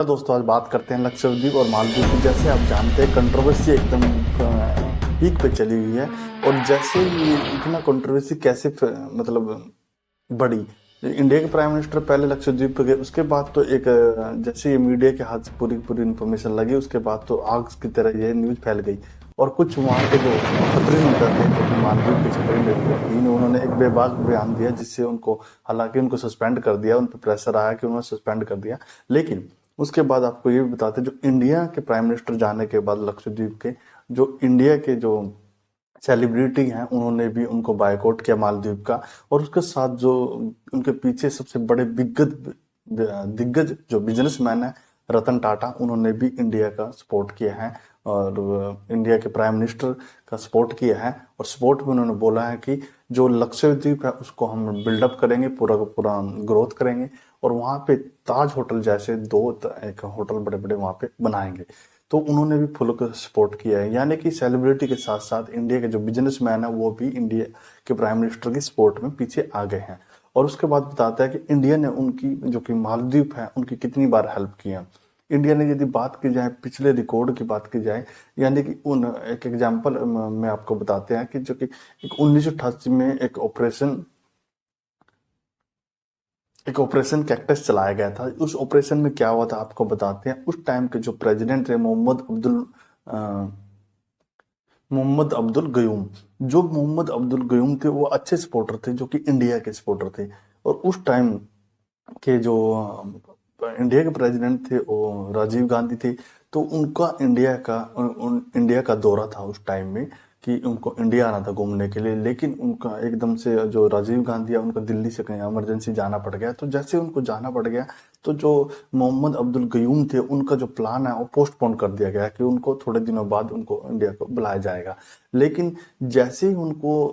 दोस्तों आज बात करते हैं लक्षद्वीप और मालदीव की। जैसे आप जानते हैं कंट्रोवर्सी एकदम पीक पे चली हुई है। और जैसे ये इतना कंट्रोवर्सी कैसे मतलब बढ़ी। इंडिया के प्राइम मिनिस्टर पहले लक्षद्वीप पे गए, उसके बाद तो एक जैसे ये मीडिया के हाथ से पूरी पूरी इन्फॉर्मेशन लगी, उसके बाद तो आग की तरह ये न्यूज फैल गई। और कुछ वहाँ के जो खतरी नेता थे, जो कि मालदीव के खतरी नेता थे, उन्होंने एक बेबाक बयान दिया जिससे उनको, हालांकि उनको सस्पेंड कर दिया, उन पर प्रेशर आया कि उन्होंने सस्पेंड कर दिया। लेकिन उसके बाद आपको ये भी बताते, जो इंडिया के प्राइम मिनिस्टर जाने के बाद लक्षद्वीप के, जो इंडिया के जो सेलिब्रिटी हैं उन्होंने भी उनको बायकॉट किया मालदीव का। और उसके साथ जो उनके पीछे सबसे बड़े दिग्गज दिग्गज जो बिजनेसमैन है, रतन टाटा, उन्होंने भी इंडिया का सपोर्ट किया है। और इंडिया के प्राइम मिनिस्टर का सपोर्ट किया है। और सपोर्ट में उन्होंने बोला है कि जो लक्षद्वीप है उसको हम बिल्डअप करेंगे, पूरा का पूरा ग्रोथ करेंगे। और वहाँ पे ताज होटल जैसे एक होटल बड़े बड़े वहाँ पे बनाएंगे। तो उन्होंने भी फुल सपोर्ट किया है। यानी कि सेलिब्रिटी के साथ साथ इंडिया के जो बिजनेसमैन है वो भी इंडिया के प्राइम मिनिस्टर की सपोर्ट में पीछे आ गए हैं। और उसके बाद बताता है कि इंडिया ने उनकी, जो कि मालदीव है, उनकी कितनी बार हेल्प की है। इंडिया ने, यदि बात की जाए पिछले रिकॉर्ड की बात की जाए, यानी कि उन एक एग्जाम्पल में आपको बताते हैं कि जो कि एक 1988 में एक ऑपरेशन कैक्टस चलाया गया था। उस ऑपरेशन में क्या हुआ था आपको बताते हैं। उस टाइम के जो प्रेसिडेंट थे मोहम्मद अब्दुल गयूम। जो मोहम्मद अब्दुल गयूम थे वो अच्छे सपोर्टर थे, जो कि इंडिया के सपोर्टर थे। और उस टाइम के जो इंडिया के प्रेसिडेंट थे वो राजीव गांधी थे। तो उनका इंडिया का दौरा था उस टाइम में, कि उनको इंडिया आना था घूमने के लिए। लेकिन उनका एकदम से, जो राजीव गांधी है, उनको दिल्ली से कहीं इमरजेंसी जाना पड़ गया। तो जैसे उनको जाना पड़ गया, तो जो मोहम्मद अब्दुल गयूम थे, उनका जो प्लान है वो पोस्टपोन कर दिया गया कि उनको थोड़े दिनों बाद उनको इंडिया को बुलाया जाएगा। लेकिन जैसे ही उनको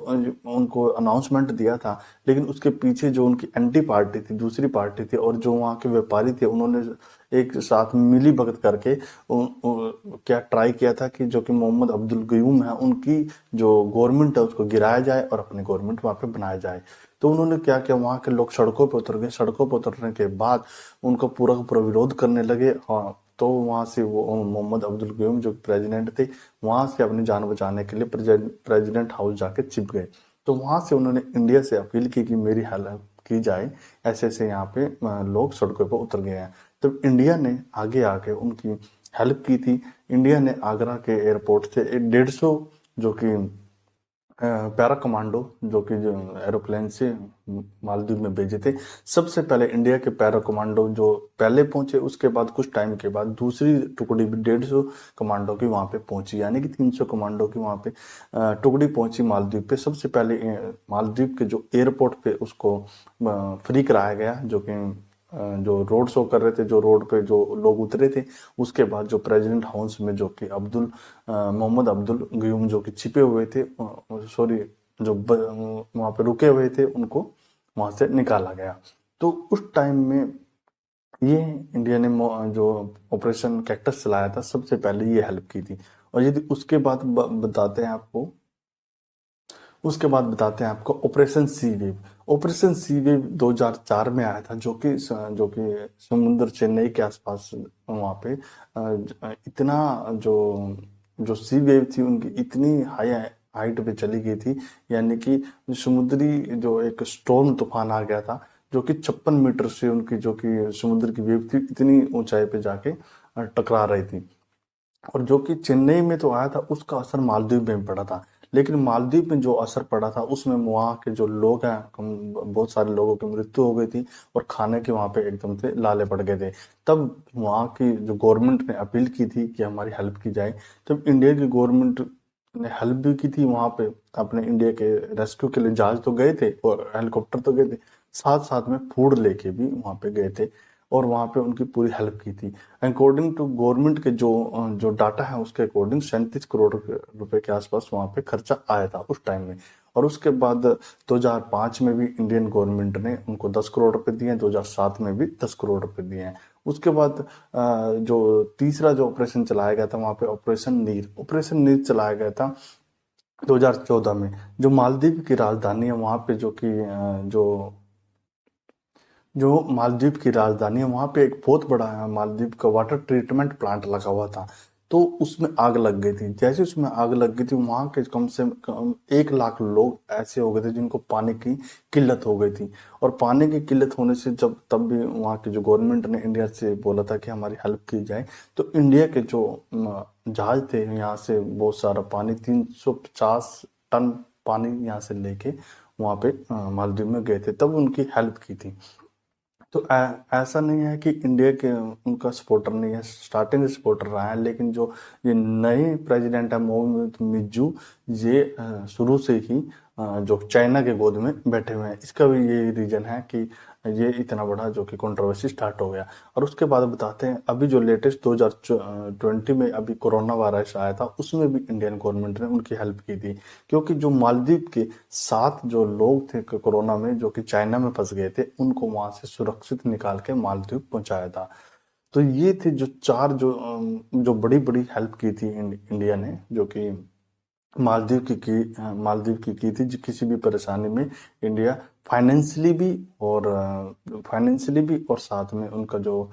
उनको अनाउंसमेंट दिया था, लेकिन उसके पीछे जो उनकी एंटी पार्टी थी, दूसरी पार्टी थी, और जो वहाँ के व्यापारी थे, उन्होंने एक साथ मिली भगत करके क्या ट्राई किया था कि जो कि मोहम्मद अब्दुल गयूम है, उनकी जो गवर्नमेंट है उसको गिराया जाए और अपनी गवर्नमेंट वहाँ पे बनाया जाए। तो उन्होंने क्या किया, वहाँ के लोग सड़कों पर उतर गए। सड़कों पर उतरने के बाद उनका पूरा का पूरा विरोध करने लगे। हाँ, तो वहां से वो मोहम्मद अब्दुल गयूम जो प्रेसिडेंट थे, वहां से अपनी जान बचाने के लिए प्रेसिडेंट हाउस जाके छिप गए। तो वहां से उन्होंने इंडिया से अपील की कि मेरी हेल्प की जाए, ऐसे ऐसे यहाँ पे लोग सड़कों पर उतर गए हैं। तो इंडिया ने आगे आके उनकी हेल्प की थी। इंडिया ने आगरा के एयरपोर्ट से 150 जो कि पैरा कमांडो, जो एरोप्लेन से मालदीव में भेजे थे। सबसे पहले इंडिया के पैरा कमांडो जो पहले पहुंचे, उसके बाद कुछ टाइम के बाद दूसरी टुकड़ी भी 150 कमांडो की वहां पे पहुंची, यानी कि 300 कमांडो की वहां पे टुकड़ी पहुंची मालदीव पे। सबसे पहले मालदीव के जो एयरपोर्ट पे उसको फ्री कराया गया, जो रोड शो कर रहे थे, जो रोड पे जो लोग उतरे थे। उसके बाद जो प्रेसिडेंट हाउस में जो कि मोहम्मद अब्दुल गयूम जो कि छिपे हुए थे, सॉरी, जो वहां पे रुके हुए थे, उनको वहां से निकाला गया। तो उस टाइम में ये इंडिया ने जो ऑपरेशन कैक्टस चलाया था, सबसे पहले ये हेल्प की थी। और यदि उसके बाद बताते हैं आपको, उसके बाद बताते हैं आपको operation C wave. Operation C wave 2004 में आया था, जो कि समुद्र चेन्नई के आसपास वहाँ पे इतना जो जो सी वेव थी उनकी इतनी हाई हाइट पे चली गई थी। यानी कि समुद्री जो एक स्टॉर्म तूफान आ गया था, जो कि 56 मीटर से उनकी जो कि समुद्र की वेव थी, इतनी ऊंचाई पे जाके टकरा रही थी। और जो कि चेन्नई में तो आया था, उसका असर मालदीव में भी पड़ा था। लेकिन मालदीव में जो असर पड़ा था, उसमें वहाँ के जो लोग हैं, बहुत सारे लोगों की मृत्यु हो गई थी। और खाने के वहाँ पे एकदम से लाले पड़ गए थे। तब वहाँ की जो गवर्नमेंट ने अपील की थी कि हमारी हेल्प की जाए। तब इंडिया की गवर्नमेंट ने हेल्प भी की थी वहाँ पे। अपने इंडिया के रेस्क्यू के लिए जहाज तो गए थे और हेलीकॉप्टर तो गए थे, साथ साथ में फूड लेके भी वहाँ पे गए थे। और वहाँ पे उनकी पूरी हेल्प की थी। अकॉर्डिंग टू गवर्नमेंट के जो डाटा है, उसके अकॉर्डिंग 37 करोड़ रुपए के आसपास वहां पे खर्चा आया था उस टाइम में। और उसके बाद 2005 में भी इंडियन गवर्नमेंट ने उनको 10 करोड़ रुपए दिए हैं, 2007 में भी 10 करोड़ रुपए दिए हैं। उसके बाद जो तीसरा जो ऑपरेशन चलाया गया था वहां पे, ऑपरेशन नीर चलाया गया था 2014 में। जो मालदीव की राजधानी है वहां पे, जो कि जो जो मालदीव की राजधानी है वहां पे एक बहुत बड़ा मालदीव का वाटर ट्रीटमेंट प्लांट लगा हुआ था। तो उसमें आग लग गई थी। जैसे उसमें आग लग गई थी, वहां के कम से कम 1 लाख लोग ऐसे हो गए थे जिनको पानी की किल्लत हो गई थी। और पानी की किल्लत होने से जब तब भी वहाँ की जो गवर्नमेंट ने इंडिया से बोला था कि हमारी हेल्प की जाए, तो इंडिया के जो जहाज थे यहाँ से बहुत सारा पानी 350 टन पानी यहाँ से लेके वहाँ पे मालदीव में गए थे, तब उनकी हेल्प की थी। तो ऐसा नहीं है कि इंडिया के उनका सपोर्टर नहीं है, स्टार्टिंग से सपोर्टर रहा है। लेकिन जो ये नए प्रेसिडेंट है मोहम्मद मिज्जू, ये शुरू से ही जो चाइना के गोद में बैठे हुए हैं। इसका भी ये रीजन है कि ये इतना बड़ा जो कि कंट्रोवर्सी स्टार्ट हो गया। और उसके बाद बताते हैं, अभी जो लेटेस्ट 2020 में अभी कोरोना वायरस आया था, उसमें भी इंडियन गवर्नमेंट ने उनकी हेल्प की थी। क्योंकि जो मालदीव के 7 जो लोग थे कोरोना में जो कि चाइना में फंस गए थे, उनको वहां से सुरक्षित निकाल के मालदीव पहुंचाया था। तो ये थे जो 4 जो बड़ी बड़ी हेल्प की थी इंडिया ने, जो कि मालदीव की थी। किसी भी परेशानी में इंडिया फाइनेंशियली भी और साथ में उनका जो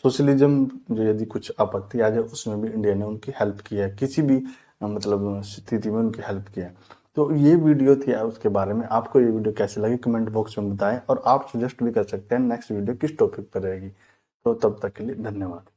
सोशलिज्म, जो यदि कुछ आपत्ति आ जाए उसमें भी इंडिया ने उनकी हेल्प किया है। किसी भी मतलब स्थिति में उनकी हेल्प किया है। तो ये वीडियो थी उसके बारे में। आपको ये वीडियो कैसी लगी कमेंट बॉक्स में बताएं, और आप सजेस्ट भी कर सकते हैं नेक्स्ट वीडियो किस टॉपिक पर रहेगी। तो तब तक के लिए धन्यवाद।